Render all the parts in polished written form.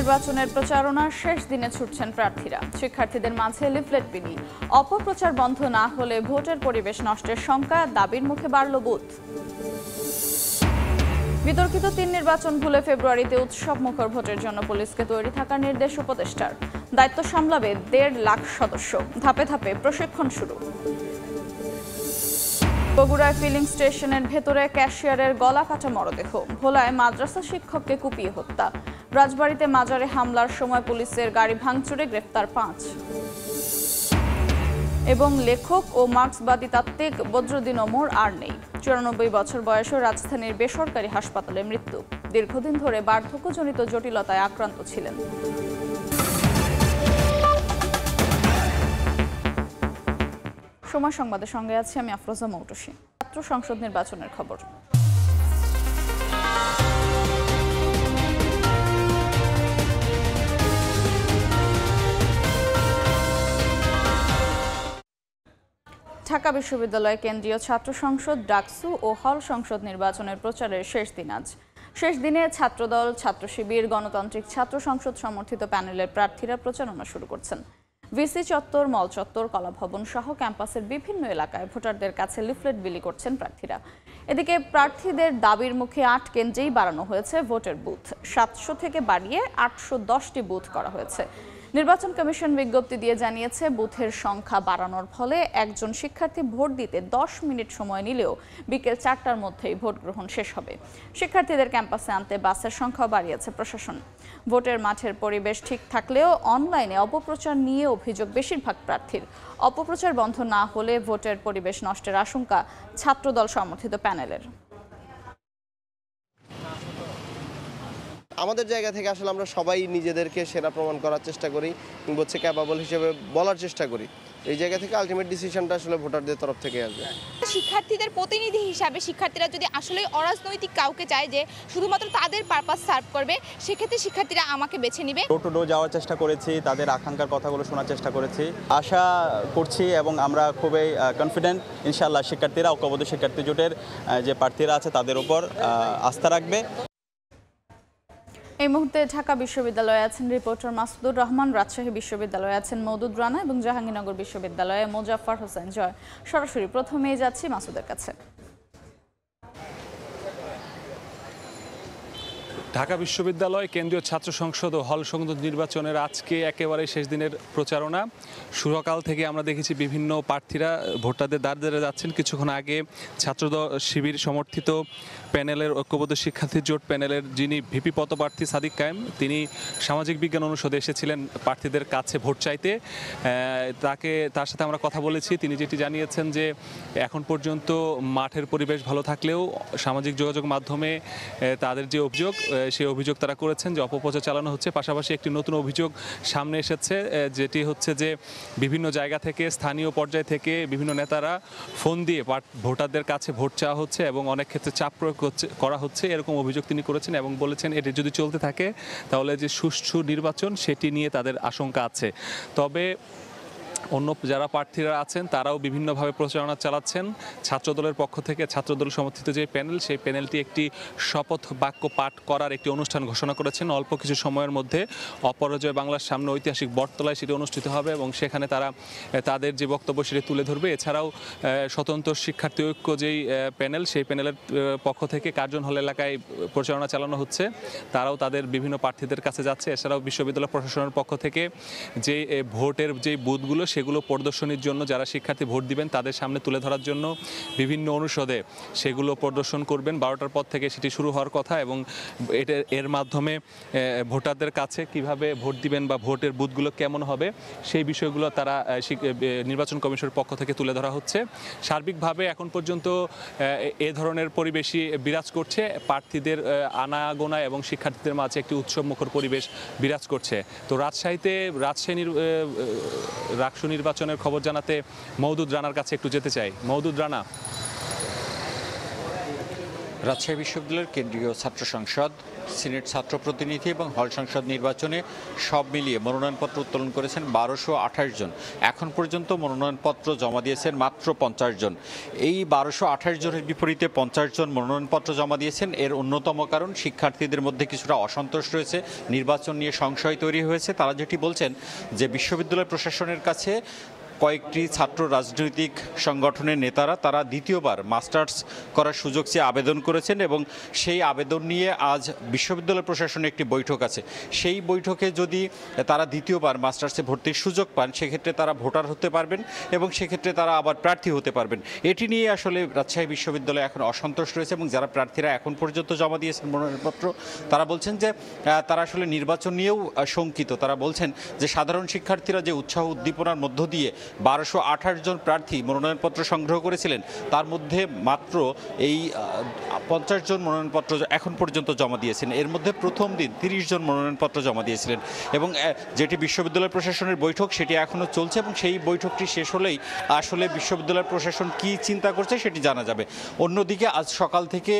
নির্বাচনের প্রচারণার শেষ দিনে ছুটছেন প্রার্থীরা। শিক্ষার্থীদের মাঝে লিফলেট বিলি। অপপ্রচার বন্ধ না হলে ভোটের পরিবেশ নষ্টের শঙ্কা, দাবির মুখে বাড়ল বুথ। বিতর্কিত ৩ নির্বাচন ভুলে ফেব্রুয়ারিতে উৎসবমুখর ভোটের জন্য পুলিশকে তৈরি থাকার নির্দেশ উপদেষ্টার। দায়িত্ব সামলাবে ১.৫ লাখ সদস্য। ধাপে ধাপে প্রশিক্ষণ শুরু। বগুড়ায় ফিলিং স্টেশনের ভেতরে ক্যাশিয়ারের গলা কাটা মরদেহ। ভোলায় মাদ্রাসা শিক্ষককে কুপিয়ে হত্যা। রাজবাড়ীতে মাজারে হামলার সময় পুলিশের গাড়ি ভাঙচুরে গ্রেফতার ৫। এবং লেখক ও মার্ক্সবাদী তাত্ত্বিক বদরুদ্দিন ওমর আর নেই। ৯৪ বছর বয়সে রাজধানীর বেসরকারি হাসপাতালে মৃত্যু। দীর্ঘদিন ধরে বার্ধক্যজনিত জটিলতায় আক্রান্ত ছিলেন। সময় সংবাদের সঙ্গে আছি আমি আফরোজা মৌটুসী। ছাত্র সংসদ নির্বাচনের খবর। ঢাকা বিশ্ববিদ্যালয় কেন্দ্রীয় ছাত্র সংসদ, ডাকসু ও হল সংসদ নির্বাচনের প্রচারের শেষ দিন আজ। শেষ দিনে ছাত্রদল, ছাত্র শিবির, গণতান্ত্রিক ছাত্র সংসদ সমর্থিত প্যানেলের প্রার্থীরা প্রচারণা শুরু করছেন। ভিসি চত্বর, মল চত্বর, কলাভবন সহ ক্যাম্পাসের বিভিন্ন এলাকায় ভোটারদের কাছে লিফলেট বিলি করছেন প্রার্থীরা। এদিকে প্রার্থীদের দাবির মুখে ৮ কেন্দ্রেই বাড়ানো হয়েছে ভোটের বুথ। ৭০০ থেকে বাড়িয়ে ৮১০টি বুথ করা হয়েছে। নির্বাচন কমিশন বিজ্ঞপ্তি দিয়ে জানিয়েছে, বুথের সংখ্যা বাড়ানোর ফলে একজন শিক্ষার্থী ভোট দিতে ১০ মিনিট সময় নিলেও বিকেল ৪টার মধ্যেই ভোট গ্রহণ শেষ হবে। শিক্ষার্থীদের ক্যাম্পাসে আনতে বাসের সংখ্যা বাড়িয়েছে প্রশাসন। ভোটের মাঠের পরিবেশ ঠিক থাকলেও অনলাইনে অপপ্রচার নিয়ে অভিযোগ বেশিরভাগ প্রার্থীর। অপপ্রচার বন্ধ না হলে ভোটের পরিবেশ নষ্টের আশঙ্কা ছাত্রদল সমর্থিত প্যানেলের। আমাদের জায়গা থেকে আসলে আমরা সবাই নিজেদেরকে সেরা প্রমাণ করার চেষ্টা করি, হচ্ছে ক্যাপাবল হিসেবে বলার চেষ্টা করি। এই জায়গা থেকে আলটিমেট ডিসিশনটা আসলে ভোটারদের তরফ থেকে আসবে। শিক্ষার্থীদের প্রতিনিধি হিসাবে শিক্ষার্থীরা যদি আসলে অরাজনৈতিক কাউকে চায় যে শুধুমাত্র তাদের পারপাস সার্ভ করবে, সেক্ষেত্রে শিক্ষার্থীরা আমাকে বেছে নেবে। ডোর টু ডোর যাওয়ার চেষ্টা করেছি, তাদের আকাঙ্ক্ষার কথাগুলো শোনার চেষ্টা করেছি। আশা করছি এবং আমরা খুবই কনফিডেন্ট ইনশাআল্লাহ শিক্ষার্থীরা, ঐক্যবদ্ধ শিক্ষার্থী জোটের যে প্রার্থীরা আছে তাদের উপর আস্থা রাখবে। এই মুহূর্তে ঢাকা বিশ্ববিদ্যালয়ে আছেন রিপোর্টার মাসুদুর রহমান, রাজশাহী বিশ্ববিদ্যালয়ে আছেন মওদুদ রানা এবং জাহাঙ্গীরনগর বিশ্ববিদ্যালয়ে মোজাফফর হোসেন জয়। সরাসরি প্রথমেই যাচ্ছি মাসুদের কাছে। ঢাকা বিশ্ববিদ্যালয় কেন্দ্রীয় ছাত্র সংসদ ও হল সংসদ নির্বাচনের আজকে একেবারে শেষ দিনের প্রচারণা। সকাল থেকে আমরা দেখেছি বিভিন্ন প্রার্থীরা ভোটারদের দ্বারে যাচ্ছেন। কিছুক্ষণ আগে ছাত্রদল শিবির সমর্থিত প্যানেলের ঐক্যবদ্ধ শিক্ষার্থী জোট প্যানেলের যিনি ভিপি পদপ্রার্থী সাদিক কায়েম, তিনি সামাজিক বিজ্ঞান অনুষদে এসেছিলেন প্রার্থীদের কাছে ভোট চাইতে। তার সাথে আমরা কথা বলেছি। তিনি যেটি জানিয়েছেন যে এখন পর্যন্ত মাঠের পরিবেশ ভালো থাকলেও সামাজিক যোগাযোগ মাধ্যমে তাদের যে অভিযোগ, সেই অভিযোগ তারা করেছেন যে অপপ্রচার চালানো হচ্ছে। পাশাপাশি একটি নতুন অভিযোগ সামনে এসেছে, যেটি হচ্ছে যে বিভিন্ন জায়গা থেকে, স্থানীয় পর্যায় থেকে বিভিন্ন নেতারা ফোন দিয়ে ভোটারদের কাছে ভোট চাওয়া হচ্ছে এবং অনেক ক্ষেত্রে চাপ প্রয়োগ করা হচ্ছে, এরকম অভিযোগ তিনি করেছেন এবং বলেছেন এটি যদি চলতে থাকে তাহলে যে সুষ্ঠু নির্বাচন সেটি নিয়ে তাদের আশঙ্কা আছে। তবে অন্য যারা প্রার্থীরা আছেন তারাও বিভিন্নভাবে প্রচারণা চালাচ্ছেন। ছাত্রদলের পক্ষ থেকে ছাত্রদল সমর্থিত যে প্যানেল, সেই প্যানেলটি একটি শপথ বাক্য পাঠ করার একটি অনুষ্ঠান ঘোষণা করেছেন। অল্প কিছু সময়ের মধ্যে অপরাজয় বাংলার সামনে ঐতিহাসিক বটতলায় সেটি অনুষ্ঠিত হবে এবং সেখানে তারা তাদের যে বক্তব্য সেটি তুলে ধরবে। এছাড়াও স্বতন্ত্র শিক্ষার্থী ঐক্য যেই প্যানেল, সেই প্যানেলের পক্ষ থেকে কার্জন হল এলাকায় প্রচারণা চালানো হচ্ছে, তারাও তাদের বিভিন্ন প্রার্থীদের কাছে যাচ্ছে। এছাড়াও বিশ্ববিদ্যালয় প্রশাসনের পক্ষ থেকে যে ভোটের যে বুথগুলো সেগুলো প্রদর্শনীর জন্য যারা শিক্ষার্থী ভোট দিবেন তাদের সামনে তুলে ধরার জন্য বিভিন্ন অনুষদে সেগুলো প্রদর্শন করবেন। 12টার পর থেকে সেটি শুরু হওয়ার কথা এবং এর মাধ্যমে ভোটারদের কাছে কিভাবে ভোট দিবেন বা ভোটের বুথগুলো কেমন হবে সেই বিষয়গুলো তারা নির্বাচন কমিশনের পক্ষ থেকে তুলে ধরা হচ্ছে। সার্বিকভাবে এখন পর্যন্ত এ ধরনের পরিবেশই বিরাজ করছে। প্রার্থীদের আনাগোনা এবং শিক্ষার্থীদের মাঝে একটি উৎসবমুখর পরিবেশ বিরাজ করছে। তো রাজশাহী রাকসু নির্বাচনের খবর জানাতে মওদুদ রানার কাছে একটু যেতে চাই। মওদুদ রানা। রাজশাহী বিশ্ববিদ্যালয়ের কেন্দ্রীয় ছাত্র সংসদ সিনেট ছাত্র প্রতিনিধি এবং হল সংসদ নির্বাচনে সব মিলিয়ে মনোনয়নপত্র উত্তোলন করেছেন 1228 জন। এখন পর্যন্ত মনোনয়নপত্র জমা দিয়েছেন মাত্র 50 জন। এই 1228 জনের বিপরীতে 50 জন মনোনয়নপত্র জমা দিয়েছেন। এর অন্যতম কারণ শিক্ষার্থীদের মধ্যে কিছুটা অসন্তোষ রয়েছে, নির্বাচন নিয়ে সংশয় তৈরি হয়েছে। তারা যেটি বলছেন যে বিশ্ববিদ্যালয় প্রশাসনের কাছে কয়েকটি ছাত্র রাজনৈতিক সংগঠনের নেতারা তারা দ্বিতীয়বার মাস্টার্স করার সুযোগ চেয়ে আবেদন করেছেন এবং সেই আবেদন নিয়ে আজ বিশ্ববিদ্যালয় প্রশাসনে একটি বৈঠক আছে। সেই বৈঠকে যদি তারা দ্বিতীয়বার মাস্টার্সে ভর্তির সুযোগ পান সেক্ষেত্রে তারা ভোটার হতে পারবেন এবং সেক্ষেত্রে তারা আবার প্রার্থী হতে পারবেন। এটি নিয়ে আসলে রাজশাহী বিশ্ববিদ্যালয়ে এখন অসন্তোষ রয়েছে এবং যারা প্রার্থীরা এখন পর্যন্ত জমা দিয়েছেন মনোনয়নপত্র তারা বলছেন যে তারা আসলে নির্বাচন নিয়েও শঙ্কিত। তারা বলছেন যে সাধারণ শিক্ষার্থীরা যে উৎসাহ উদ্দীপনার মধ্য দিয়ে 1228 জন প্রার্থী মনোনয়নপত্র সংগ্রহ করেছিলেন তার মধ্যে মাত্র এই 50 জন মনোনয়নপত্র এখন পর্যন্ত জমা দিয়েছেন। এর মধ্যে প্রথম দিন 30 জন মনোনয়নপত্র জমা দিয়েছিলেন এবং যেটি বিশ্ববিদ্যালয় প্রশাসনের বৈঠক সেটি এখনও চলছে এবং সেই বৈঠকটি শেষ হলেই আসলে বিশ্ববিদ্যালয় প্রশাসন কি চিন্তা করছে সেটি জানা যাবে। অন্যদিকে আজ সকাল থেকে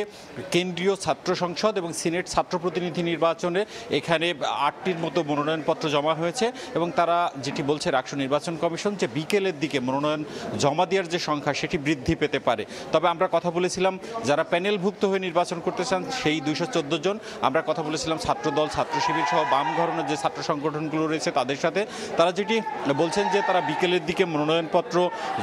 কেন্দ্রীয় ছাত্র সংসদ এবং সিনেট ছাত্র প্রতিনিধি নির্বাচনে এখানে 8টির মতো মনোনয়নপত্র জমা হয়েছে এবং তারা যেটি বলছে রাষ্ট্র নির্বাচন কমিশন যে বিকেলের দিকে মনোনয়ন জমা দেওয়ার যে সংখ্যা সেটি বৃদ্ধি পেতে পারে। তবে আমরা কথা বলেছিলাম যারা প্যানেলভুক্ত হয়ে নির্বাচন করতে চান সেই 214 জন। আমরা কথা বলেছিলাম ছাত্রদল, ছাত্র শিবির সহ বাম ঘরানার যে ছাত্র সংগঠনগুলো রয়েছে তাদের সাথে। তারা যেটি বলছেন যে তারা বিকেলের দিকে মনোনয়নপত্র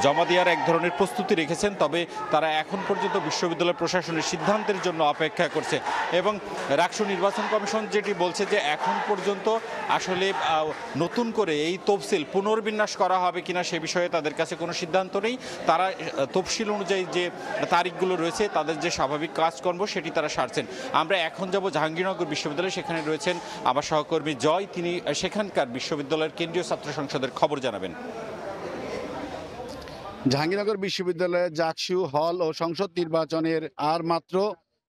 জমা দেওয়ার এক ধরনের প্রস্তুতি রেখেছেন, তবে তারা এখন পর্যন্ত বিশ্ববিদ্যালয় প্রশাসনের সিদ্ধান্তের জন্য অপেক্ষা করছে এবং রাষ্ট্র নির্বাচন কমিশন যেটি বলছে যে এখন পর্যন্ত আসলে নতুন করে এই তফসিল পুনর্বিন্যাস করা হবে কিনা সে বিষয়ে তাদের কাছে কোনো সিদ্ধান্ত নেই। তারা তফসিল অনুযায়ী যে তারিখগুলো রয়েছে তাদের যে স্বাভাবিক কাজকর্ম সেটি তারা সারছেন। আমরা এখন যাব জাহাঙ্গীরনগর বিশ্ববিদ্যালয়ে, সেখানে রয়েছেন আমার সহকর্মী জয়, তিনি সেখানকার বিশ্ববিদ্যালয়ের কেন্দ্রীয় ছাত্র সংসদের খবর জানাবেন। জাহাঙ্গীরনগর বিশ্ববিদ্যালয়ে জাকসু, হল ও সংসদ নির্বাচনের আর মাত্র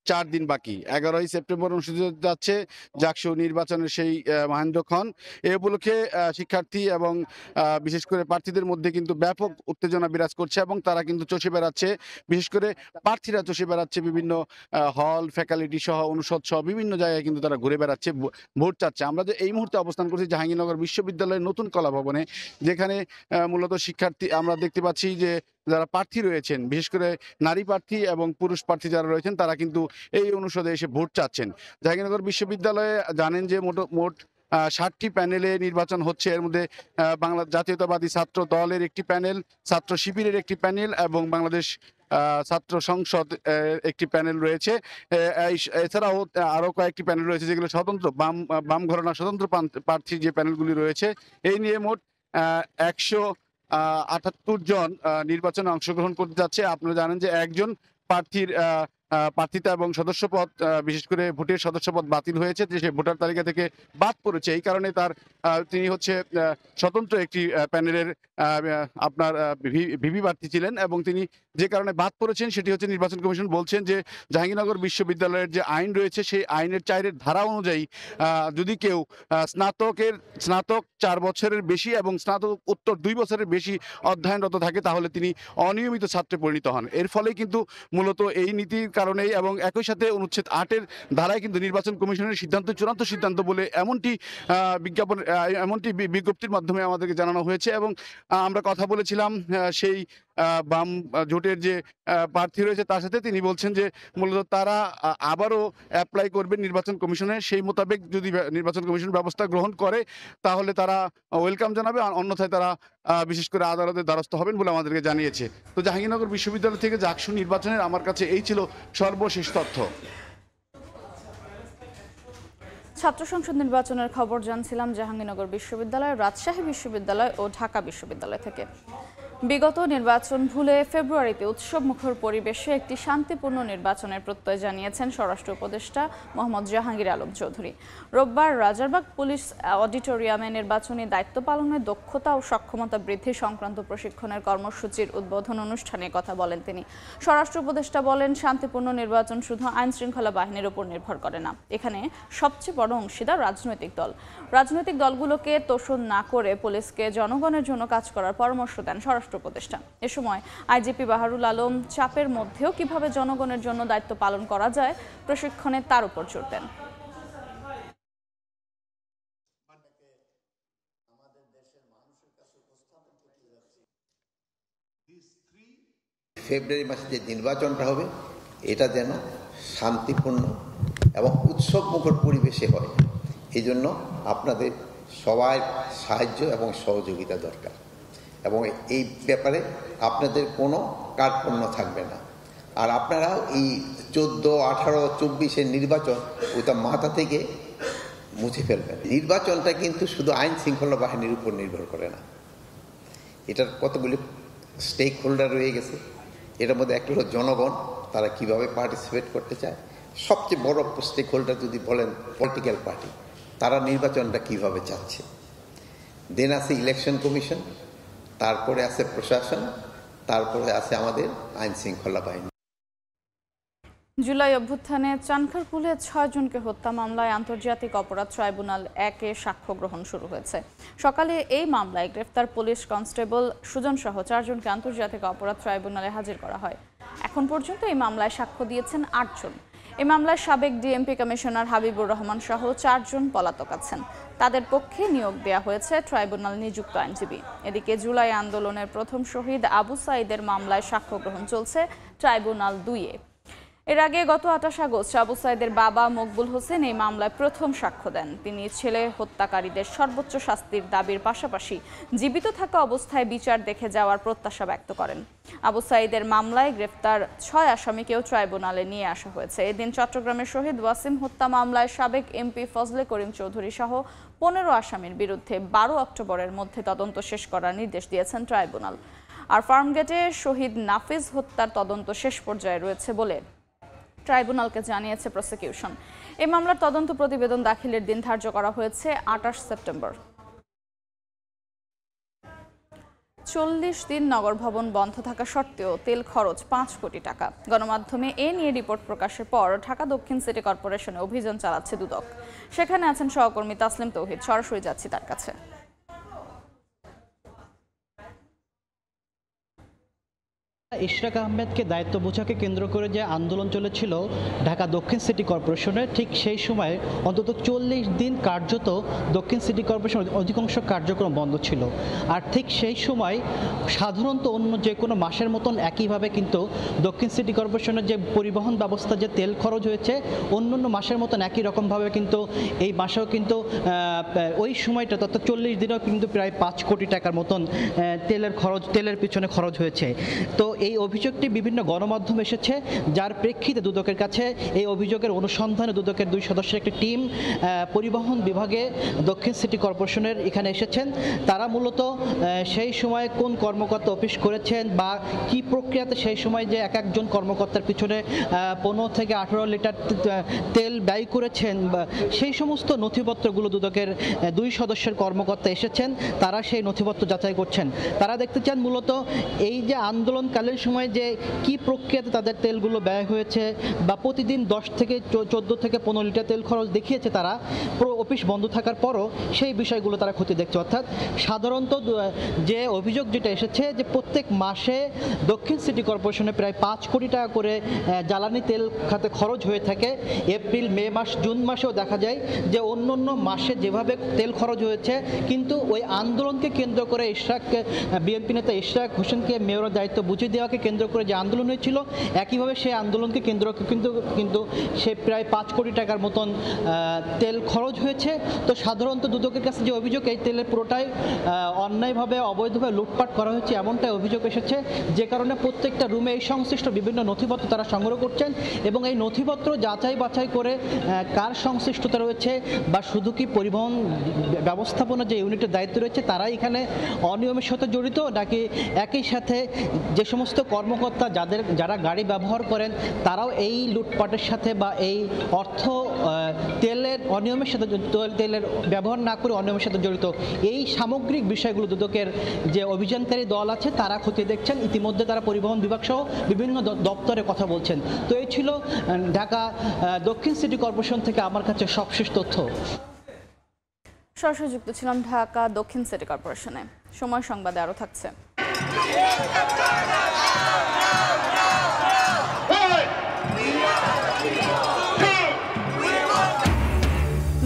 4 দিন বাকি। 11ই সেপ্টেম্বর অনুষ্ঠিত যাচ্ছে জাকসু নির্বাচনের সেই মহেন্দ্রক্ষণ। এ উপলক্ষে শিক্ষার্থী এবং বিশেষ করে প্রার্থীদের মধ্যে কিন্তু ব্যাপক উত্তেজনা বিরাজ করছে এবং তারা কিন্তু চষে বেড়াচ্ছে, বিশেষ করে প্রার্থীরা চষে বেড়াচ্ছে বিভিন্ন হল, ফ্যাকাল্টি সহ অনুষদ সহ বিভিন্ন জায়গায় কিন্তু তারা ঘুরে বেড়াচ্ছে, ভোট চাচ্ছে। আমরা যে এই মুহূর্তে অবস্থান করছি জাহাঙ্গীরনগর বিশ্ববিদ্যালয়ের নতুন কলা ভবনে, যেখানে মূলত শিক্ষার্থী আমরা দেখতে পাচ্ছি যে যারা প্রার্থী রয়েছেন, বিশেষ করে নারী প্রার্থী এবং পুরুষ প্রার্থী যারা রয়েছেন তারা কিন্তু এই অনুষদে এসে ভোট চাচ্ছেন। জাহাঙ্গীরনগর বিশ্ববিদ্যালয়ে জানেন যে মোট 60টি প্যানেলে নির্বাচন হচ্ছে। এর মধ্যে বাংলা জাতীয়তাবাদী ছাত্র দলের একটি প্যানেল, ছাত্র শিবিরের একটি প্যানেল এবং বাংলাদেশ ছাত্র সংসদ একটি প্যানেল রয়েছে। এছাড়াও আরও কয়েকটি প্যানেল রয়েছে যেগুলো স্বতন্ত্র বাম ঘরানার স্বতন্ত্র প্রার্থী যে প্যানেলগুলি রয়েছে। এই নিয়ে মোট 178 জন নির্বাচনে অংশগ্রহণ করতে যাচ্ছে। আপনারা জানেন যে একজন প্রার্থীর প্রার্থিতা এবং সদস্যপদ, বিশেষ করে ভোটের সদস্যপদ বাতিল হয়েছে, সে ভোটার তালিকা থেকে বাদ পড়েছে। এই কারণে তিনি হচ্ছে স্বতন্ত্র একটি প্যানেলের আপনার ভিভি প্রার্থী ছিলেন এবং তিনি যে কারণে বাদ পড়েছেন সেটি হচ্ছে নির্বাচন কমিশন বলছেন যে জাহাঙ্গীরনগর বিশ্ববিদ্যালয়ের যে আইন রয়েছে সেই আইনের 4-এর ধারা অনুযায়ী যদি কেউ স্নাতক 4 বছরের বেশি এবং স্নাতক উত্তর 2 বছরের বেশি অধ্যয়নরত থাকে তাহলে তিনি অনিয়মিত ছাত্রে পরিণত হন। এর ফলে কিন্তু মূলত এই নীতির কারণেই এবং একই সাথে অনুচ্ছেদ 8-এর ধারায় কিন্তু নির্বাচন কমিশনের সিদ্ধান্ত চূড়ান্ত সিদ্ধান্ত বলে এমনটি বিজ্ঞপ্তির মাধ্যমে আমাদেরকে জানানো হয়েছে। এবং আমরা কথা বলেছিলাম সেই বাম জোটের যে প্রার্থী রয়েছে তার সাথে, তিনি বলছেন যে মূলত তারা আবারও অ্যাপ্লাই করবেন নির্বাচন কমিশনে, সেই মোতাবেক যদি নির্বাচন কমিশন ব্যবস্থা গ্রহণ করে তাহলে তারা ওয়েলকাম জানাবে, অন্যথায় তারা বিশেষ করে আদালতের দ্বারস্থ হবেন বলে আমাদেরকে জানিয়েছে। তো জাহাঙ্গীরনগর বিশ্ববিদ্যালয় থেকে জাকসু নির্বাচনের আমার কাছে এই ছিল সর্বশেষ তথ্য। ছাত্র সংসদ নির্বাচনের খবর জানছিলাম জাহাঙ্গীরনগর বিশ্ববিদ্যালয়, রাজশাহী বিশ্ববিদ্যালয় ও ঢাকা বিশ্ববিদ্যালয় থেকে। বিগত নির্বাচন ভুলে ফেব্রুয়ারিতে উৎসবমুখর পরিবেশে একটি শান্তিপূর্ণ নির্বাচনের প্রত্যয় জানিয়েছেন স্বরাষ্ট্র উপদেষ্টা মোহাম্মদ জাহাঙ্গীর আলম চৌধুরী। রোববার রাজারবাগ পুলিশ অডিটোরিয়ামে নির্বাচনী দায়িত্ব পালনে দক্ষতা ও সক্ষমতা বৃদ্ধি সংক্রান্ত প্রশিক্ষণের কর্মসূচির উদ্বোধন অনুষ্ঠানে কথা বলেন তিনি। স্বরাষ্ট্র উপদেষ্টা বলেন, শান্তিপূর্ণ নির্বাচন শুধু আইন শৃঙ্খলা বাহিনীর উপর নির্ভর করে না, এখানে সবচেয়ে বড় অংশীদার রাজনৈতিক দল। রাজনৈতিক দলগুলোকে তোষণ না করে পুলিশকে জনগণের জন্য কাজ করার পরামর্শ দেন স্বরাষ্ট্র উপদেষ্টা। এ সময় আইজিপি বাহারুল আলম চাপের মধ্যেও কিভাবে জনগণের জন্য দায়িত্ব পালন করা যায় প্রশিক্ষণে তার উপর জোর দেন। ফেব্রুয়ারি মাসে যে নির্বাচনটা হবে এটা যেন শান্তিপূর্ণ এবং উৎসবমুখর পরিবেশে হয়, এই জন্য আপনাদের সবার সাহায্য এবং সহযোগিতা দরকার এবং এই ব্যাপারে আপনাদের কোনো কার্পণ্য থাকবে না। আর আপনারা এই 14, 18, 24-এর নির্বাচন ওইটা মাথা থেকে মুছে ফেলবেন। নির্বাচনটা কিন্তু শুধু আইন শৃঙ্খলা বাহিনীর উপর নির্ভর করে না, এটার কতগুলি স্টেক হোল্ডার রয়ে গেছে। এটার মধ্যে একটা হলো জনগণ, তারা কিভাবে পার্টিসিপেট করতে চায়। সবচেয়ে বড় স্টেক হোল্ডার যদি বলেন পলিটিক্যাল পার্টি, তারা নির্বাচনটা কিভাবে চাচ্ছে। দেন আছে ইলেকশন কমিশন, তারপরে আছে প্রশাসন, তারপরে আছে আমাদের আইন শৃঙ্খলা বাহিনী। জুলাই অভ্যুত্থানে চানখারপুলে 6 জনকে হত্যা মামলায় আন্তর্জাতিক অপরাধ ট্রাইব্যুনাল 1-এ সাক্ষ্য গ্রহণ শুরু হয়েছে। সকালে এই মামলায় গ্রেফতার পুলিশ কনস্টেবল সুজন সহ 4 জনকে আন্তর্জাতিক অপরাধ ট্রাইব্যুনালে হাজির করা হয়। এখন পর্যন্ত এই মামলায় সাক্ষ্য দিয়েছেন 8 জন। এই মামলায় সাবেক ডিএমপি কমিশনার হাবিবুর রহমান সহ 4 জন পলাতক আছেন। তাদের পক্ষে নিয়োগ দেওয়া হয়েছে ট্রাইব্যুনাল নিযুক্ত আইনজীবী। এদিকে জুলাই আন্দোলনের প্রথম শহীদ আবু সাঈদের মামলায় সাক্ষ্য গ্রহণ চলছে ট্রাইব্যুনাল 2-এ। এর আগে গত 28 আগস্ট আবু সাঈদের বাবা মকবুল হোসেন এই মামলায় প্রথম সাক্ষ্য দেন। তিনি ছেলে হত্যাকারীদের সর্বোচ্চ শাস্তির দাবির পাশাপাশি জীবিত থাকা অবস্থায় বিচার দেখে যাওয়ার প্রত্যাশা ব্যক্ত করেন। আবু সাঈদের মামলায় গ্রেফতার 6 আসামিকেও ট্রাইব্যুনালে নিয়ে আসা হয়েছে। এদিন চট্টগ্রামের শহীদ ওয়াসিম হত্যা মামলায় সাবেক এমপি ফজলে করিম চৌধুরী সহ 15 আসামির বিরুদ্ধে 12 অক্টোবরের মধ্যে তদন্ত শেষ করার নির্দেশ দিয়েছেন ট্রাইব্যুনাল। আর ফার্মগেটে শহীদ নাফিজ হত্যার তদন্ত শেষ পর্যায়ে রয়েছে বলে ট্রাইব্যুনালকে জানিয়েছে প্রসিকিউশন। এই মামলার তদন্ত প্রতিবেদন দাখিলের দিন ধার্য করা হয়েছে 28 সেপ্টেম্বর। 40 দিন নগর ভবন বন্ধ থাকা সত্ত্বেও তেল খরচ 5 কোটি টাকা। গণমাধ্যমে এ নিয়ে রিপোর্ট প্রকাশের পর ঢাকা দক্ষিণ সিটি কর্পোরেশনে অভিযান চালাচ্ছে দুদক। সেখানে আছেন সহকর্মী তাসলিম তৌহিদ, সরাসরি যাচ্ছি তার কাছে। ইশরাক আহমেদকে দায়িত্ব বোঝাকে কেন্দ্র করে যে আন্দোলন চলেছিল ঢাকা দক্ষিণ সিটি কর্পোরেশনে, ঠিক সেই সময় অন্তত 40 দিন কার্যত দক্ষিণ সিটি কর্পোরেশনের অধিকাংশ কার্যক্রম বন্ধ ছিল। আর ঠিক সেই সময় সাধারণত অন্য যে কোনো মাসের মতন একইভাবে কিন্তু দক্ষিণ সিটি কর্পোরেশনের যে পরিবহন ব্যবস্থা, যে তেল খরচ হয়েছে অন্য মাসের মতন একই রকমভাবে কিন্তু এই মাসেও কিন্তু ওই সময়টা তত 40 দিনেও কিন্তু প্রায় 5 কোটি টাকার মতন তেলের পিছনে খরচ হয়েছে। তো এই অভিযোগটি বিভিন্ন গণমাধ্যমে এসেছে, যার প্রেক্ষিতে দুদকের কাছে এই অভিযোগের অনুসন্ধানে দুদকের 2 সদস্যের একটি টিম পরিবহন বিভাগে দক্ষিণ সিটি কর্পোরেশনের এখানে এসেছেন। তারা মূলত সেই সময় কোন কর্মকর্তা অফিস করেছেন বা কি প্রক্রিয়াতে সেই সময় যে একজন কর্মকর্তার পিছনে 15 থেকে 18 লিটার তেল ব্যয় করেছেন, বা সেই সমস্ত নথিপত্রগুলো দুদকের 2 সদস্যের কর্মকর্তা এসেছেন। তারা সেই নথিপত্র যাচাই করছেন। তারা দেখতে চান মূলত এই যে আন্দোলনকালীন সময় যে কি প্রক্রিয়াতে তাদের তেলগুলো ব্যয় হয়েছে, বা প্রতিদিন 10 থেকে 14 থেকে 15 লিটার তেল খরচ দেখিয়েছে তারা পুরো অফিস বন্ধ থাকার পরও, সেই বিষয়গুলো তারা খতিয়ে দেখছে। অর্থাৎ সাধারণত যে অভিযোগ যেটা এসেছে যে প্রত্যেক মাসে দক্ষিণ সিটি কর্পোরেশনে প্রায় 5 কোটি টাকা করে জ্বালানি তেল খাতে খরচ হয়ে থাকে। এপ্রিল, মে মাস, জুন মাসেও দেখা যায় যে অন্য মাসে যেভাবে তেল খরচ হয়েছে, কিন্তু ওই আন্দোলনকে কেন্দ্র করে বিএনপি নেতা ইশরাক হোসেনকে মেয়রের দায়িত্ব বুঝিয়ে দেওয়াকে কেন্দ্র করে যে আন্দোলন হয়েছিল, একইভাবে সেই আন্দোলনকে কেন্দ্র কিন্তু সে প্রায় 5 কোটি টাকার মতন তেল খরচ হয়েছে। তো সাধারণত দুদকের কাছে যে অভিযোগ, এই তেলের পুরোটাই অন্যায়ভাবে অবৈধভাবে লুটপাট করা হয়েছে এমনটাই অভিযোগ এসেছে, যে কারণে প্রত্যেকটা রুমে এই সংশ্লিষ্ট বিভিন্ন নথিপত্র তারা সংগ্রহ করছেন এবং এই নথিপত্র যাচাই বাছাই করে কার সংশ্লিষ্টতা রয়েছে বা শুধু কি পরিবহন ব্যবস্থাপনা যে ইউনিটের দায়িত্ব রয়েছে তারাই এখানে অনিয়মের সাথে জড়িত, নাকি একই সাথে যে সমস্ত কর্মকর্তা যারা গাড়ি ব্যবহার করেন তারাও এই লুটপাটের সাথে বা এই তেলের অনিয়মের সাথে, তেলের ব্যবহার না করে অনিয়মের সাথে জড়িত। এই সামগ্রিক বিষয়গুলো দুদকের যে অভিযানকারী দল আছে তারা খতিয়ে দেখছেন। ইতিমধ্যে তারা পরিবহন বিভাগ সহ বিভিন্ন দপ্তরে কথা বলছেন। তো এই ছিল ঢাকা দক্ষিণ সিটি কর্পোরেশন থেকে আমার কাছে সবশেষ তথ্য। সরাসরি যুক্ত ছিলাম ঢাকা দক্ষিণ সিটি কর্পোরেশনে। সময় সংবাদে আরও থাকছে।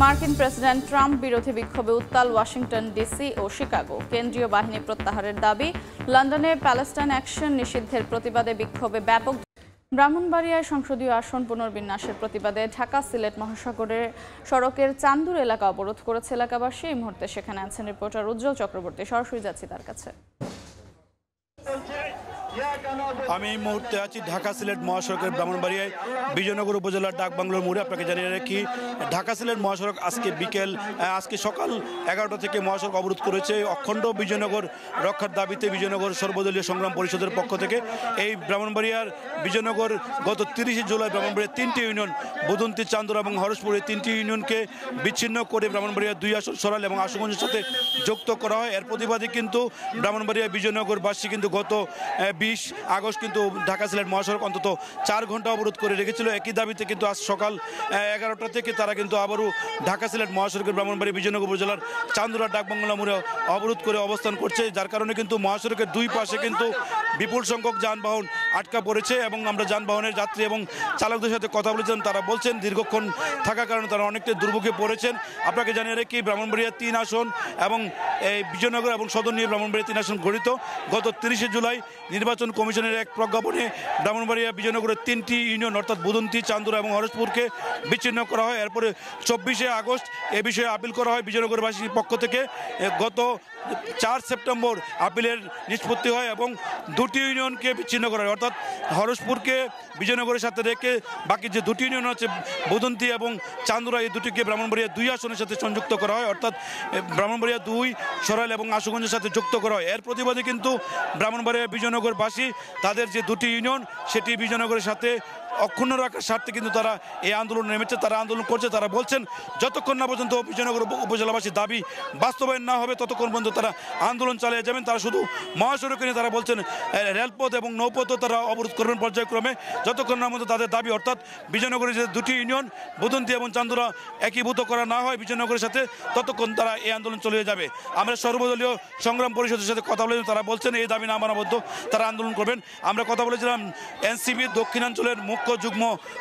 মার্কিন প্রেসিডেন্ট ট্রাম্প বিরোধী বিক্ষোভে উত্তাল ওয়াশিংটন ডিসি ও শিকাগো। কেন্দ্রীয় বাহিনী প্রত্যাহারের দাবি। লন্ডনে প্যালেস্টাইন অ্যাকশন নিষিদ্ধের প্রতিবাদে বিক্ষোভে ব্যাপক। ব্রাহ্মণবাড়িয়ায় সংসদীয় আসন পুনর্বিন্যাসের প্রতিবাদে ঢাকা সিলেট মহাসাগরের সড়কের চান্দুর এলাকা অবরোধ করেছে এলাকাবাসী। এই মুহূর্তে সেখানে আছেন রিপোর্টার উজ্জ্বল চক্রবর্তী। সরাসরি যাচ্ছি তার কাছে। আমি এই মুহূর্তে আছি ঢাকা সিলেট মহাসড়কের ব্রাহ্মণবাড়িয়ায় বিজয়নগর উপজেলার ডাকবাংলোর মোড়ে। আপনাকে জানিয়ে রাখি, ঢাকা সিলেট মহাসড়ক আজকে সকাল 11টা থেকে মহাসড়ক অবরোধ করেছে অখণ্ড বিজয়নগর রক্ষার দাবিতে বিজয়নগর সর্বদলীয় সংগ্রাম পরিষদের পক্ষ থেকে। এই ব্রাহ্মণবাড়িয়ার বিজয়নগর গত 30 জুলাই ব্রাহ্মণবাড়িয়ার 3টি ইউনিয়ন বুদন্তি, চান্দুরা এবং হরসপুর এই 3টি ইউনিয়নকে বিচ্ছিন্ন করে ব্রাহ্মণবাড়িয়ার 2 আসন সরাইল এবং আশুগঞ্জের সাথে যুক্ত করা হয়। এর প্রতিবাদে কিন্তু ব্রাহ্মণবাড়িয়া বিজয়নগরবাসী কিন্তু গত 20 আগস্ট কিন্তু ঢাকা সিলেট মহাসড়ক অন্তত 4 ঘন্টা অবরোধ করে রেখেছিল। একই দাবিতে কিন্তু আজ সকাল 11টা থেকে তারা কিন্তু আবারও ঢাকা সিলেট মহাসড়কের ব্রাহ্মণবাড়িয়া বিজয়নগর উপজেলার চান্দুরা ডাকবাংলা মোড়ে অবরোধ করে অবস্থান করছে, যার কারণে কিন্তু মহাসড়কের 2 পাশে কিন্তু বিপুল সংখ্যক যানবাহন আটকা পড়েছে। এবং আমরা যানবাহনের যাত্রী এবং চালকদের সাথে কথা বলেছিলাম, তারা বলছেন দীর্ঘক্ষণ থাকার কারণে তারা অনেকটা দুর্ভোগে পড়েছেন। আপনাকে জানিয়ে রাখি, ব্রাহ্মণবাড়িয়া 3 আসন এবং এই বিজয়নগর এবং সদর নিয়ে ব্রাহ্মণবাড়িয়া 3 আসন গঠিত। গত 30 জুলাই নির্বাচন কমিশনের এক প্রজ্ঞাপনে ব্রাহ্মণবাড়িয়া বিজয়নগরের 3টি ইউনিয়ন অর্থাৎ বুদন্তি, চান্দুরা এবং হরসপুরকে বিচ্ছিন্ন করা হয়। এরপরে 24 আগস্ট এ বিষয়ে আপিল করা হয় বিজয়নগরবাসীর পক্ষ থেকে। গত 4 সেপ্টেম্বর আপিলের নিষ্পত্তি হয় এবং 2টি ইউনিয়নকে বিচ্ছিন্ন করা হয়, অর্থাৎ হরসপুরকে বিজয়নগরের সাথে রেখে বাকি যে 2টি ইউনিয়ন আছে বুদন্তি এবং চান্দুরা, এই দুটিকে ব্রাহ্মণবাড়িয়া 2 আসনের সাথে সংযুক্ত করা হয়, অর্থাৎ ব্রাহ্মণবাড়িয়া 2, সরাইল এবং আশুগঞ্জের সাথে যুক্ত করা হয়। এর প্রতিবাদে কিন্তু ব্রাহ্মণবাড়িয়া বিজয়নগরবাসী তাদের যে 2টি ইউনিয়ন সেটি বিজয়নগরের সাথে অক্ষুণ্ণ রাখার স্বার্থে কিন্তু তারা এই আন্দোলনে নেমেছে, তারা আন্দোলন করছে। তারা বলছেন যতক্ষণ না পর্যন্ত বিজয়নগর উপজেলাবাসীর দাবি বাস্তবায়ন না হবে ততক্ষণ পর্যন্ত তারা আন্দোলন চালিয়ে যাবেন। তারা শুধু মহাসড়কে নিয়ে তারা বলছেন রেলপথ এবং নৌপথও তারা অবরোধ করবেন পর্যায়ক্রমে, যতক্ষণ না মধ্যে তাদের দাবি অর্থাৎ বিজয়নগরের যে 2টি ইউনিয়ন বুদন্তি এবং চান্দুরা একীভূত করা না হয় বিজয়নগরের সাথে, ততক্ষণ তারা এই আন্দোলন চালিয়ে যাবে। আমরা সর্বদলীয় সংগ্রাম পরিষদের সাথে কথা বলেছিলাম, তারা বলছেন এই দাবি না মানা মধ্যে তারা আন্দোলন করবেন। আমরা কথা বলেছিলাম এনসিপির দক্ষিণাঞ্চলের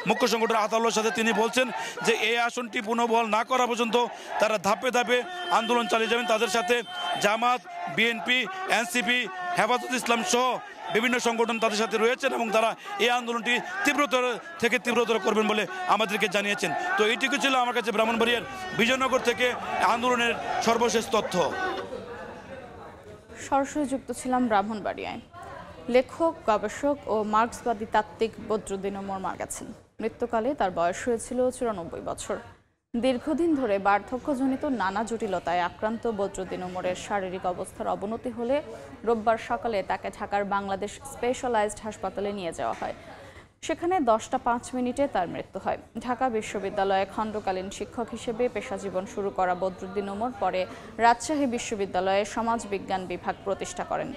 মুখ্য সংগঠন আতাউল্লাহর সাথে, তিনি বলছেন যে এই আসনটি পুনর্বহাল না করা পর্যন্ত তারা ধাপে ধাপে আন্দোলন চালিয়ে যাবেন। তাদের সাথে জামাত, বিএনপি, এনসিপি, হেফাজত ইসলাম সহ বিভিন্ন সংগঠন তাদের সাথে রয়েছেন এবং তারা এই আন্দোলনটি তীব্রতর করবেন বলে আমাদেরকে জানিয়েছেন। তো এইটুকু ছিল আমার কাছে ব্রাহ্মণবাড়িয়ার বিজয়নগর থেকে আন্দোলনের সর্বশেষ তথ্য। সরাসরি যুক্ত ছিলাম ব্রাহ্মণবাড়িয়ায়। লেখক, গবেষক ও মার্ক্সবাদী তাত্ত্বিক বদরুদ্দীন ওমর মারা গেছেন। মৃত্যুকালে তার বয়স হয়েছিল 94 বছর। দীর্ঘদিন ধরে বার্ধক্যজনিত নানা জটিলতায় আক্রান্ত বদরুদ্দীন ওমরের শারীরিক অবস্থার অবনতি হলে রোববার সকালে তাকে ঢাকার বাংলাদেশ স্পেশালাইজড হাসপাতালে নিয়ে যাওয়া হয়। সেখানে 10:05 তার মৃত্যু হয়। ঢাকা বিশ্ববিদ্যালয়ে খণ্ডকালীন শিক্ষক হিসেবে পেশাজীবন শুরু করা বদরুদ্দীন ওমর পরে রাজশাহী বিশ্ববিদ্যালয়ে সমাজবিজ্ঞান বিভাগ প্রতিষ্ঠা করেন।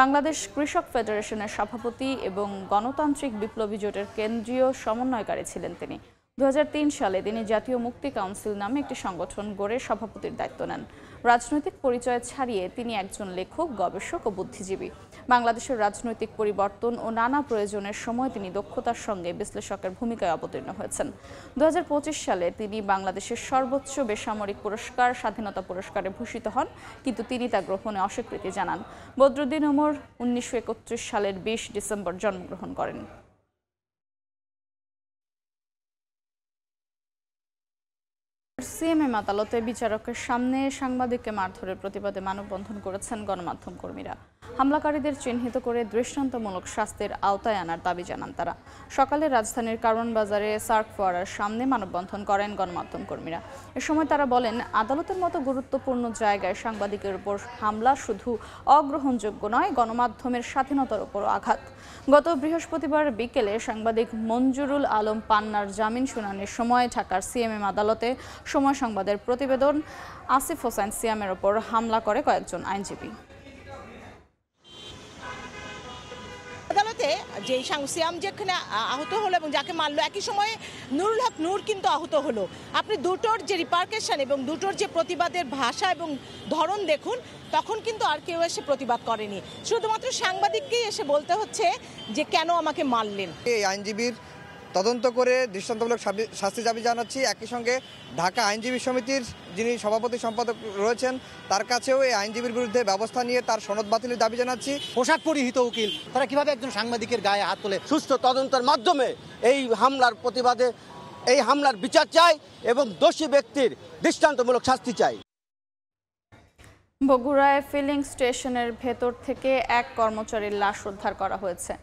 বাংলাদেশ কৃষক ফেডারেশনের সভাপতি এবং গণতান্ত্রিক বিপ্লবী জোটের কেন্দ্রীয় সমন্বয়কারী ছিলেন তিনি। 2003 সালে তিনি জাতীয় মুক্তি কাউন্সিল নামে একটি সংগঠন গড়ে সভাপতির দায়িত্ব নেন। রাজনৈতিক পরিচয় ছাড়িয়ে তিনি একজন লেখক, গবেষক ও বুদ্ধিজীবী। বাংলাদেশের রাজনৈতিক পরিবর্তন ও নানা প্রয়োজনের সময় তিনি দক্ষতার সঙ্গে বিশ্লেষকের ভূমিকায় অবতীর্ণ হয়েছেন। 2025 সালে তিনি বাংলাদেশের সর্বোচ্চ বেসামরিক পুরস্কার স্বাধীনতা পুরস্কারে ভূষিত হন, কিন্তু তিনি তা গ্রহণে অস্বীকৃতি জানান। বদরুদ্দীন ওমর 1931 সালের 20 ডিসেম্বর জন্মগ্রহণ করেন। সিএমএম আদালতে বিচারকের সামনে সাংবাদিককে মারধরের প্রতিবাদে মানববন্ধন করেছেন গণমাধ্যম কর্মীরা। হামলাকারীদের চিহ্নিত করে দৃষ্টান্তমূলক শাস্তির আওতায় আনার দাবি জানান তারা। সকালে রাজধানীর কারওয়ান বাজারে সার্ক ফোয়ারার সামনে মানববন্ধন করেন গণমাধ্যম কর্মীরা। এ সময় তারা বলেন, আদালতের মতো গুরুত্বপূর্ণ জায়গায় সাংবাদিকের উপর হামলা শুধু অগ্রহণযোগ্য নয়, গণমাধ্যমের স্বাধীনতার উপরও আঘাত। গত বৃহস্পতিবার বিকেলে সাংবাদিক মঞ্জুরুল আলম পান্নার জামিন শুনানির সময় ঢাকার সিএমএম আদালতে সময় সংবাদের প্রতিবেদন, আসিফ হোসেন সিয়ামের ওপর হামলা করে কয়েকজন আইনজীবী। আদালতে যে সিয়াম যেখানে আহত হলো এবং যাকে মারলো, একই সময়ে নুরুল হক নূর কিন্তু আহত হলো। আপনি দুটোর যে রিপার্কেশন এবং দুটোর যে প্রতিবাদের ভাষা এবং ধরন দেখুন, তখন কিন্তু আর কেউ এসে প্রতিবাদ করেনি, শুধুমাত্র সাংবাদিককেই এসে বলতে হচ্ছে যে কেন আমাকে মারলেন। এই আইনজীবীর তদন্ত করে দৃষ্টান্তমূলক শাস্তি দাবি জানাচ্ছি। একই সঙ্গে ঢাকা আইনজীবী সমিতির যিনি সভাপতি সম্পাদক রয়েছেন তার কাছেও এই আইনজীবীর বিরুদ্ধে ব্যবস্থা নিয়ে তার সনদ বাতিলের দাবি জানাচ্ছি। পোশাক পরিহিত উকিল তারা কিভাবে একজন সাংবাদিকের গায়ে হাত তোলে? সুষ্ঠু তদন্তের মাধ্যমে এই হামলার প্রতিবাদে এই হামলার বিচার চাই এবং দোষী ব্যক্তির দৃষ্টান্তমূলক শাস্তি চাই। বগুড়ায় ফিলিং স্টেশনের ভেতর থেকে এক কর্মচারীর লাশ উদ্ধার করা হয়েছে।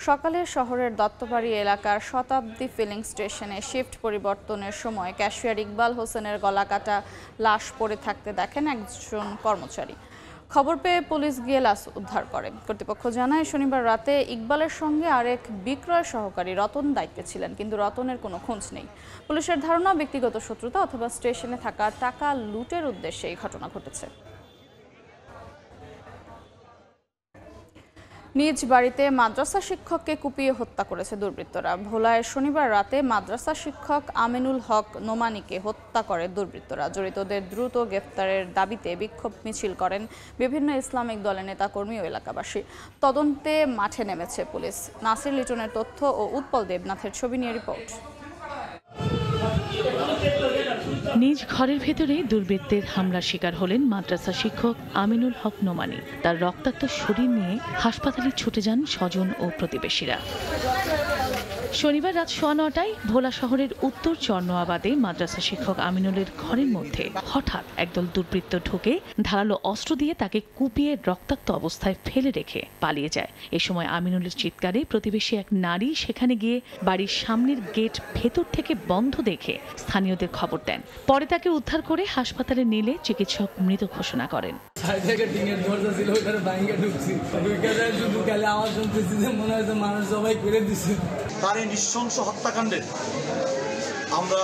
সকালে শহরের দত্তবাড়ি এলাকার শতাব্দী ফিলিং স্টেশনে শিফট পরিবর্তনের সময় ক্যাশিয়ার ইকবাল হোসেনের গলাকাটা লাশ পড়ে থাকতে দেখেন একজন কর্মচারী। খবর পেয়ে পুলিশ গিয়ে লাশ উদ্ধার করে। কর্তৃপক্ষ জানায় শনিবার রাতে ইকবালের সঙ্গে আরেক বিক্রয় সহকারী রতন দায়িত্বে ছিলেন, কিন্তু রতনের কোনো খোঁজ নেই। পুলিশের ধারণা ব্যক্তিগত শত্রুতা অথবা স্টেশনে থাকা টাকা লুটের উদ্দেশ্যে এই ঘটনা ঘটেছে। নিজ বাড়িতে মাদ্রাসা শিক্ষককে কুপিয়ে হত্যা করেছে দুর্বৃত্তরা। ভোলায় শনিবার রাতে মাদ্রাসা শিক্ষক আমিনুল হক নোমানীকে হত্যা করে দুর্বৃত্তরা। জড়িতদের দ্রুত গ্রেফতারের দাবিতে বিক্ষোভ মিছিল করেন বিভিন্ন ইসলামিক দলের নেতাকর্মী ও এলাকাবাসী। তদন্তে মাঠে নেমেছে পুলিশ। নাসির লিটনের তথ্য ও উৎপল দেবনাথের ছবি নিয়ে রিপোর্ট। নিজ ঘরের ভেতরে দুর্বৃত্তের হামলার শিকার হলেন মাদ্রাসা শিক্ষক আমিনুল হক নোমানী। তার রক্তাক্ত শরীর নিয়ে হাসপাতালে ছুটে যান স্বজন ও প্রতিবেশীরা। শনিবার রাত 9:15টায় ভোলা শহরের উত্তর চরনোয়াবাদে মাদ্রাসা শিক্ষক আমিনুলের ঘরের মধ্যে হঠাৎ একদল দুর্বৃত্ত ঢুকে ধারালো অস্ত্র দিয়ে তাকে কুপিয়ে রক্তাক্ত অবস্থায় ফেলে রেখে পালিয়ে যায়। এ সময় আমিনুলের চিৎকারে প্রতিবেশী এক নারী সেখানে গিয়ে বাড়ির সামনের গেট ভেতর থেকে বন্ধ দেখে স্থানীয়দের খবর দেন। পরে তাকে উদ্ধার করে হাসপাতালে নিলে চিকিৎসক মৃত ঘোষণা করেন। তার এই নৃশংস হত্যাকাণ্ডের আমরা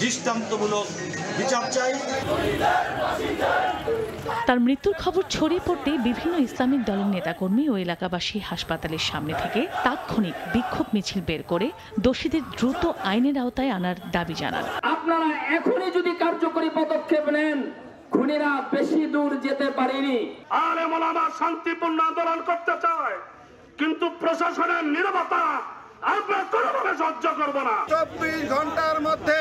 দৃষ্টান্তমূলক বিচার চাই। তার মৃত্যুর খবর ছড়িয়ে পড়তে বিভিন্ন ইসলামিক দলের নেতাকর্মী ও এলাকাবাসী হাসপাতালের সামনে থেকে তাৎক্ষণিক বিক্ষোভ মিছিল বের করে দোষীদের দ্রুত আইনের আওতায় আনার দাবি জানান। আপনারা এখনই যদি কার্যকরী পদক্ষেপ নেন, খুনিরা বেশি দূর যেতে পারেনি। আলেম ওলামা শান্তিপূর্ণ আন্দোলন করতে চায়, কিন্তু প্রশাসনের নীরবতা আমরা কোনোভাবে সহ্য করব না। 24 ঘন্টার মধ্যে